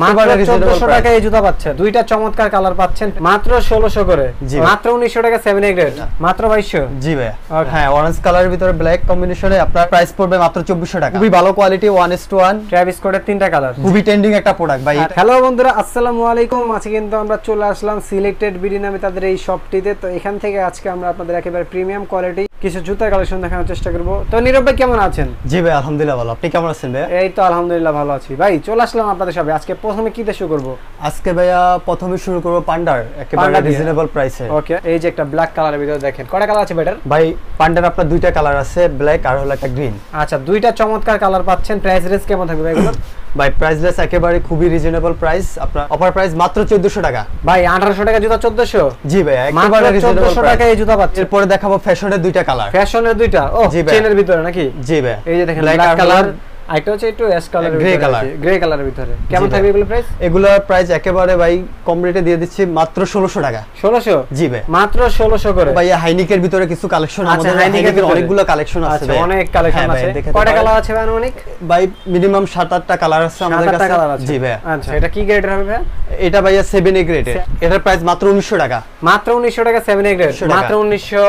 মাত্র 1400 টাকা এই জুতা পাচ্ছেন, দুইটা চমৎকার কালার পাচ্ছেন মাত্র 1600 করে, মাত্র 1900 টাকা 7A গ্রেড, মাত্র 2200। জি ভাই, হ্যাঁ অরেঞ্জ কালারের ভিতরে ব্ল্যাক কম্বিনেশনে আপনার প্রাইস পড়বে মাত্র 2400 টাকা। খুবই ভালো কোয়ালিটি 1:1 ট্রাভিস স্কটের তিনটা কালার, খুবই ট্রেন্ডিং একটা প্রোডাক্ট ভাই। হ্যালো বন্ধুরা, আসসালামু আলাইকুম। আজকে কিন্তু আমরা চলে আসলাম সিলেক্টেড বিডি নামে তাদের এই শপটিতে। তো এখান থেকে আজকে আমরা আপনাদের একেবারে প্রিমিয়াম কোয়ালিটি কিছু জুতার কালেকশন দেখানোর চেষ্টা করব। তো নীরব ভাই কেমন আছেন? জি ভাই আলহামদুলিল্লাহ ভালো, আপনি কেমন আছেন ভাই? এই তো আলহামদুলিল্লাহ ভালো আছি ভাই। চলে আসলাম আপনাদের সবে। আজকে প্রথমে কি দিয়ে শুরু করব? আজকে ভাইয়া প্রথমে শুরু করব পান্ডার, একেবারে রিজনেবল প্রাইসে। ওকে, এই যে একটা ব্ল্যাক কালারের ভিতরে দেখেন, কয়টা কালার আছে ভাইটার? ভাই পান্ডার আপনার দুইটা কালার আছে, ব্ল্যাক আর হলো একটা গ্রিন। আচ্ছা, দুইটা চমৎকার কালার পাচ্ছেন। প্রাইস রেঞ্জ কেমন থাকবে ভাই এগুলো? ভাই প্রাইসলেস একেবারে খুবই রিজনেবল প্রাইস, আপনার অফার প্রাইস মাত্র 1400 টাকা। ভাই 1800 টাকা জুতা 1400? জি ভাই একেবারে রিজনেবল 1400 টাকা এই জুতা পাচ্ছেন। এরপরে দেখাবো ফ্যাশনের দুইটা কালার। ফ্যাশনের দুইটা? ও চেনের ভিতরে নাকি? জি ভাই, এই যে দেখেন ব্ল্যাক কালার, আইটা হচ্ছে একটু অ্যাশ কালারের গ্রে কালার, গ্রে কালারের ভিতরে। কেমন থাকবে এগুলো প্রাইস? এগুলোর প্রাইস একেবারে ভাই কম রেটে দিয়ে দিচ্ছি মাত্র 1600 টাকা। 1600? জি ভাই মাত্র 1600 করে। ভাই হাইনিকের ভিতরে কিছু কালেকশন, আমাদের হাইনিকের অনেকগুলো কালেকশন আছে ভাই, অনেক কালেকশন আছে। কয়টা কালার আছে ভাই? অনেক ভাই মিনিমাম 7-8টা কালার আছে আমাদের কাছে। জি ভাই। আচ্ছা, এটা কি গ্রেডের হবে ভাই? এটা ভাইয়া 7A গ্রেডের। এটার প্রাইস মাত্র 1900 টাকা। মাত্র 1900 টাকা 7A গ্রেড, মাত্র 1900।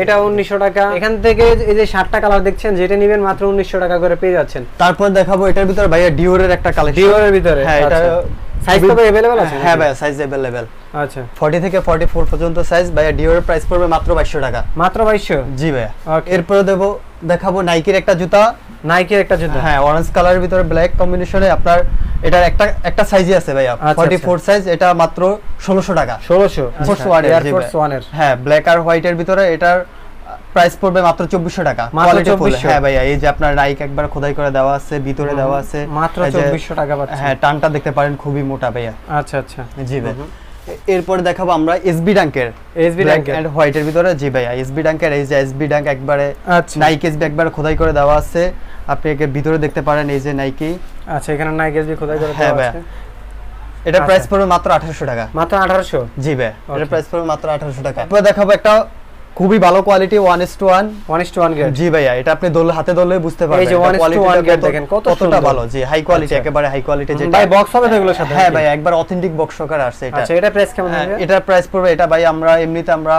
এটা 1900 টাকা। এখান থেকে এই যে 7টা কালার দেখছেন, যেটা নেবেন মাত্র 1900 টাকা করে পেয়ে যাচ্ছেন। তারপর দেখাবো এটার ভিতরে ভাইয়া ডিওরের একটা কালেকশন। ডিওরের ভিতরে? হ্যাঁ, এটা সাইজ তো अवेलेबल আছে? হ্যাঁ ভাইয়া সাইজ अवेलेबल। আচ্ছা, 40 থেকে 44 পর্যন্ত সাইজ। ভাইয়া ডিওরের প্রাইস পড়বে মাত্র 2200 টাকা। মাত্র 2200? জি ভাইয়া। এরপর দেখাবো নাইকির একটা জুতা। নাইকির একটা জুতা, হ্যাঁ অরেঞ্জ কালারের ভিতরে ব্ল্যাক কম্বিনেশনে। আপনার এটার একটা সাইজই আছে ভাইয়া, 44 সাইজ। এটা মাত্র 1600 টাকা। 1600 এয়ারফোর্স 1 এর। হ্যাঁ ব্ল্যাক আর হোয়াইট এর ভিতরে এটার প্রাইস পড়বে মাত্র 2400 টাকা। Quality full. হ্যাঁ ভাইয়া, এই যে আপনার নাইক একবার খোদাই করে দেওয়া আছে, ভিতরে দেওয়া আছে, মাত্র 2400 টাকা পাচ্ছেন। হ্যাঁ টানটা দেখতে পারেন খুবই মোটা ভাইয়া। আচ্ছা আচ্ছা, জি ভাই। এরপর দেখাবো আমরা এসবি ডাঙ্কের, এসবি ডাঙ্ক এন্ড হোয়াইট এর ভিতরে। জি ভাইয়া এসবি ডাঙ্কের, এই যে এসবি ডাঙ্ক একবারে নাইক এসবি একবার খোদাই করে দেওয়া আছে, আপনি এর ভিতরে দেখতে পারেন এই যে নাইকি। আচ্ছা, এখানে নাইক এসবি খোদাই করে দেওয়া আছে। এটা প্রাইস পড়বে মাত্র 1800 টাকা। মাত্র 1800? জি ভাই, এটা প্রাইস পড়বে মাত্র 1800 টাকা। এরপর দেখাবো একটা খুবই ভালো কোয়ালিটি 1:1 গ্রেড। জি ভাইয়া, এটা আপনি হাতে ধরলে বুঝতে পারবেন এই যে 1:1 গ্রেড দেখেন কতটা ভালো। জি হাই কোয়ালিটি, একেবারে হাই কোয়ালিটি। যেটা ভাই বক্স হবে তো এগুলোর সাথে? হ্যাঁ ভাই একবার অথেন্টিক বক্স সহকারে আসছে এটা। আচ্ছা, এটা প্রাইস কেমন হবে? এটা প্রাইস পড়বে, এটা ভাই আমরা এমনিতে আমরা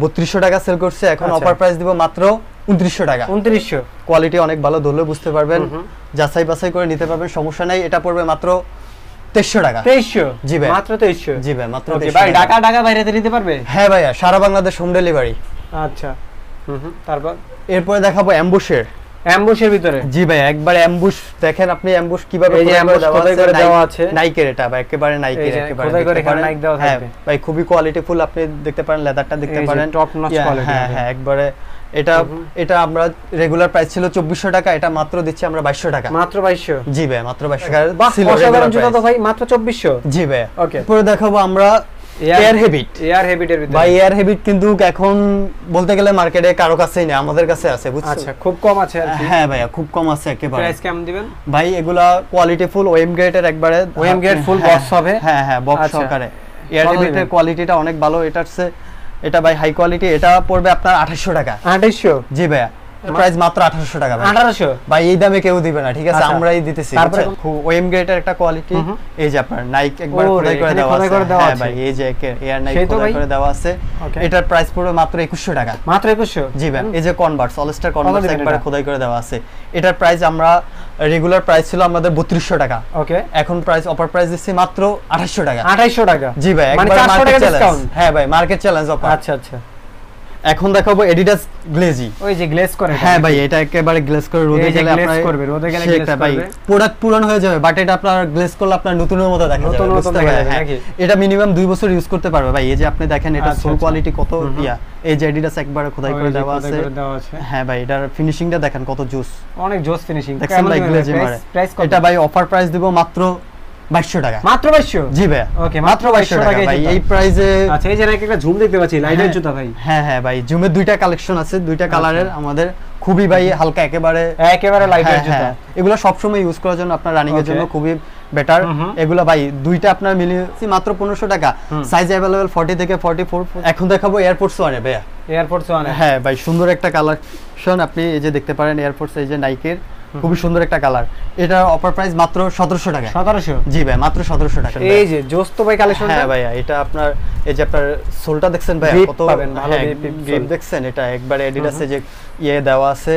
3200 টাকা সেল করছি, এখন অফার প্রাইস দিব মাত্র 2900 টাকা। 2900? কোয়ালিটি অনেক ভালো, ধরলে বুঝতে পারবেন, যাচাই বাছাই করে নিতে পারবেন, সমস্যা নাই। এটা পড়বে মাত্র 2300 টাকা। 2300? জি ভাই মাত্র 2300? জি ভাই মাত্র 2300। ভাই ঢাকা বাইরেতে নিতে পারবে? হ্যাঁ ভাইয়া, সারা বাংলাদেশ হোম ডেলিভারি। আচ্ছা, তারপর এরপরে দেখাবো অ্যাম্বুশের। অ্যাম্বুশের ভিতরে? জি ভাই একবার অ্যাম্বুশ দেখেন আপনি, অ্যাম্বুশ কিভাবে খোদাই করে দেওয়া আছে। নাইকের, এটা ভাই একেবারে নাইকের, একেবারে খোদাই করে এখানে নাইক দেওয়া থাকবে। ভাই খুবই কোয়ালিটি ফুল, আপনি দেখতে পারেন লেদারটা দেখতে পারেন, টপ নচ কোয়ালিটি। হ্যাঁ হ্যাঁ একবারে। এটা আমরা রেগুলার প্রাইস ছিল 2400 টাকা, এটা মাত্র দিচ্ছি আমরা 2200 টাকা। মাত্র 2200? জি ভাই মাত্র 2200 টাকা। অসাধারণ জুতা তো ভাই, মাত্র 2400? জি ভাই। ওকে, পরে দেখাবো আমরা এয়ার হেবিট। এয়ার হেবিটের ভিতরে? ভাই এয়ার হেবিট কিন্তু এখন বলতে গেলে মার্কেটে কারো কাছেই নেই, আমাদের কাছে আছে বুঝছেন। আচ্ছা, খুব কম আছে আর কি? হ্যাঁ ভাইয়া খুব কম আছে একেবারে। প্রাইস কেমন দিবেন ভাই? এগুলা কোয়ালিটি ফুল ওএম গ্রেডের, একবারে ওএম গ্রেড ফুল বক্স হবে? হ্যাঁ হ্যাঁ বক্স সহকারে। এয়ার হেবিটের কোয়ালিটিটা অনেক ভালো, এটা ভাই হাই কোয়ালিটি। এটা পড়বে আপনার 2800 টাকা। 2800? জি ভাইয়া, প্রাইস মাত্র 1800 টাকা। 1800? ভাই এই দামে কেউ দিবে না, ঠিক আছে, আমরাই দিতেছি। তারপরে ওএম গ্রেডের একটা কোয়ালিটি, এই যে আপনার নাইক একবার খোদাই করে দেওয়া আছে। হ্যাঁ ভাই এই যে এয়ার নাইক খোদাই করে দেওয়া আছে, এটার প্রাইস পড়বে মাত্র 2100 টাকা। মাত্র 2100? জি ভাই। এই যে কনভার্স, অলস্টার কনভার্স একবার খোদাই করে দেওয়া আছে, এটার প্রাইস আমরা রেগুলার প্রাইস ছিল আমাদের 3200 টাকা। ওকে, এখন প্রাইস অফার প্রাইস দিচ্ছি মাত্র 2800 টাকা। 2800 টাকা? জি ভাই, মানে একবার 400 টাকা ডিসকাউন্ট? হ্যাঁ ভাই মার্কেট চ্যালেঞ্জ অফার। আচ্ছা আচ্ছা। এখন দেখাবো এডিডাস গ্লেজি। ওই যে গ্লেজ করে? হ্যাঁ ভাই, এটা একেবারে গ্লেজ করে রোদে গেলে আপনার করবে, রোদে গেলে গ্লেজ করবে। ভাই প্রোডাক্ট পুরানো হয়ে যাবে, বাট এটা আপনার গ্লেজ করলে আপনার নতুনের মতো দেখা যাবে, বুঝতে পারছেন? নাকি এটা মিনিমাম 2 বছর ইউজ করতে পারবে ভাই। এই যে আপনি দেখেন এটা সোল কোয়ালিটি কত ইয়া, এই যে এডিডাস একবারে খোদাই করে দেওয়া আছে। হ্যাঁ ভাই, এটার ফিনিশিংটা দেখেন কত জোস, অনেক জোস ফিনিশিং। দেখেন ভাই গ্লেজি মারে। এটা ভাই অফার প্রাইস দিব মাত্র 2200 টাকা। মাত্র 2200? জি ভাই। ওকে, মাত্র 2200 টাকা ভাই এই প্রাইসে। আচ্ছা, এই যে একটা ঝুম দেখতে পাচ্ছি, লাইনের জুতা ভাই? হ্যাঁ হ্যাঁ ভাই, ঝুমের দুইটা কালেকশন আছে, দুইটা কালারের আমাদের, খুবই ভাই হালকা, একেবারে লাইটের জুতা। এগুলো সব সময় ইউজ করার জন্য, আপনার রানিং এর জন্য খুবই বেটার। এগুলো ভাই দুইটা আপনার মিলিয়েছি মাত্র 1500 টাকা। সাইজ अवेलेबल 40 থেকে 44। এখন দেখাবো এয়ারফোর্স 1 ভাইয়া। এয়ারফোর্স 1? হ্যাঁ ভাই, সুন্দর একটা কালেকশন, আপনি এই যে দেখতে পারেন এয়ারফোর্স, এই যে নাইকের খুবই সুন্দর একটা কালার। এটা অফার প্রাইস মাত্র 1700 টাকা। 1700? জি ভাই, মাত্র 1700 টাকা। এই যে জোস্ত ভাই কালেকশনটা। হ্যাঁ ভাইয়া, এটা আপনার এই যে আপনার সোলটা দেখছেন ভাই, কত ভালো গ্রিপ দেখছেন, এটা একবারে অ্যাডিডাসে যে ইয়ে দেওয়া আছে,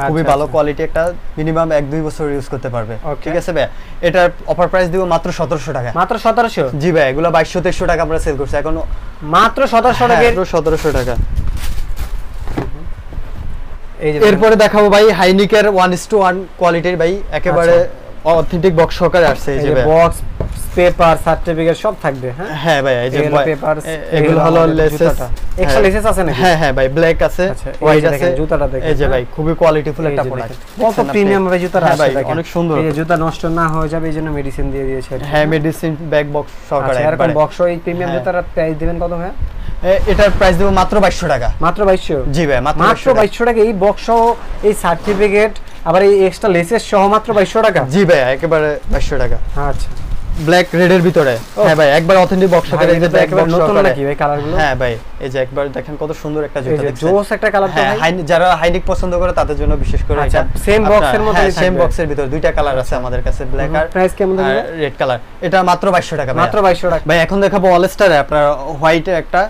খুবই ভালো কোয়ালিটি, একটা মিনিমাম 1-2 বছর ইউজ করতে পারবে। ঠিক আছে ভাই, এটার অফার প্রাইস দিব মাত্র 1700 টাকা। মাত্র 1700? জি ভাই, এগুলো 2200-2300 টাকা আমরা সেল করছি এখন, মাত্র 1700 টাকা। 1700 টাকা। এরপরে দেখাবো ভাই হাইনিকের 1:1 কোয়ালিটির ভাই, একেবারে অথেন্টিক বক্স সহকারে আসছে। এই যে বক্স, পেপার, সার্টিফিকেট সব থাকবে। হ্যাঁ ভাই, এই যে পেপার, এগুলো হলো লেসেস, এক্সট্রা লেসেস আছে নাকি? হ্যাঁ ভাই, ব্ল্যাক আছে, হোয়াইট আছে। জুতাটা দেখেন, এই যে ভাই খুবই কোয়ালিটিফুল একটা প্রোডাক্ট, কত প্রিমিয়াম ভাই জুতাটা আছে দেখেন, অনেক সুন্দর। এই যে জুতা নষ্ট না হয়ে যাবে এইজন্য মেডিসিন দিয়ে দিয়েছে। হ্যাঁ, মেডিসিন ব্যাগ বক্স সহকারে এরকম বক্স। এই প্রিমিয়াম জুতার প্রাইস দিবেন কত ভাই? এটার প্রাইস দেব মাত্র 2200 টাকা। মাত্র 2200? জি ভাই, মাত্র 2200 টাকা। এই বক্স সহ, এই সার্টিফিকেট, আবার এই এক্সট্রা লেসেস সহ মাত্র 2200 টাকা? জি ভাই, একেবারে 2200 টাকা। আচ্ছা, ব্ল্যাক রেড এর ভিতরে। হ্যাঁ ভাই, একবার অথেন্টিক বক্স সহকারে, এই যে ব্যাগ বক্স নতুন সহকারে নাকি ভাই কালারগুলো? হ্যাঁ ভাই, এই যে একবার দেখেন কত সুন্দর একটা জুতা দেখছেন, জোস একটা কালার তো ভাই। যারা হাইনিক পছন্দ করে তাদের জন্য বিশেষ করে এটা সেম বক্সের মধ্যে, সেম বক্সের ভিতর দুইটা কালার আছে আমাদের কাছে, ব্ল্যাক আর প্রাইস কেমন দিবেন? Red colour. এটা মাত্র 2200 টাকা। মাত্র 2200 টাকা ভাই। এখন দেখাবো অল স্টারে আপনার হোয়াইটের একটা,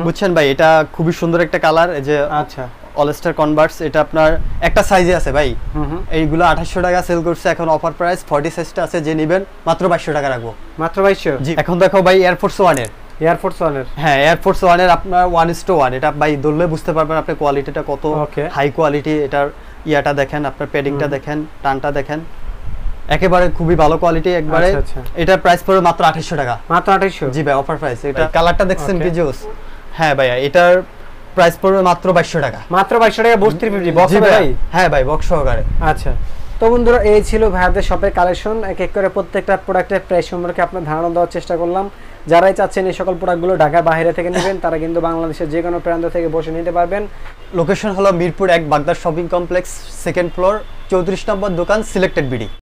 বুঝছেন ভাই, এটা খুবই সুন্দর একটা কালার। এই যে আচ্ছা, অল স্টার কনভার্টস, এটা আপনার একটা সাইজে আছে ভাই, এইগুলো 2800 টাকা সেল করছে, এখন অফার প্রাইস 40 সাইজটা আছে, যে নেবেন মাত্র 2200 টাকা রাখবো। মাত্র 2200? জি। এখন দেখো ভাই এয়ারফোর্স 1 এর, এয়ারফোর্স 1 এর। হ্যাঁ, এয়ারফোর্স 1 এর আপনার 1:1, এটা ভাই ধরলে বুঝতে পারবেন আপনি কোয়ালিটিটা কত হাই কোয়ালিটি। এটার ইয়াটা দেখেন, আপনার প্যাডিংটা দেখেন, টানটা দেখেন, একেবারে খুবই ভালো কোয়ালিটি একবারে। এটার প্রাইস পড়বে মাত্র 2800 টাকা। মাত্র 2800? জি ভাই, অফার প্রাইস। এটা কালারটা দেখছেন কি জোস। হ্যাঁ ভাইয়া, এটার প্রাইস পড়বে মাত্র 2200 টাকা। মাত্র 2200 টাকা, বক্স 350 বক্স ভাই? হ্যাঁ ভাই, বক্স সহকারে। আচ্ছা, তো বন্ধুরা এই ছিল ভাইয়াদের শপের কালেকশন। এক এক করে প্রত্যেকটা প্রোডাক্টের প্রাইস সম্পর্কে আপনার ধারণা দেওয়ার চেষ্টা করলাম। যারাই চাচ্ছেন এই সকল প্রোডাক্টগুলো ঢাকার বাইরে থেকে নেবেন, তারা কিন্তু বাংলাদেশের যে কোনো প্রান্ত থেকে বসে নিতে পারবেন। লোকেশন হলো Mirpur 1 Baghdad shopping complex, 2nd floor, 34 number দোকান, সিলেক্টেড বিডি।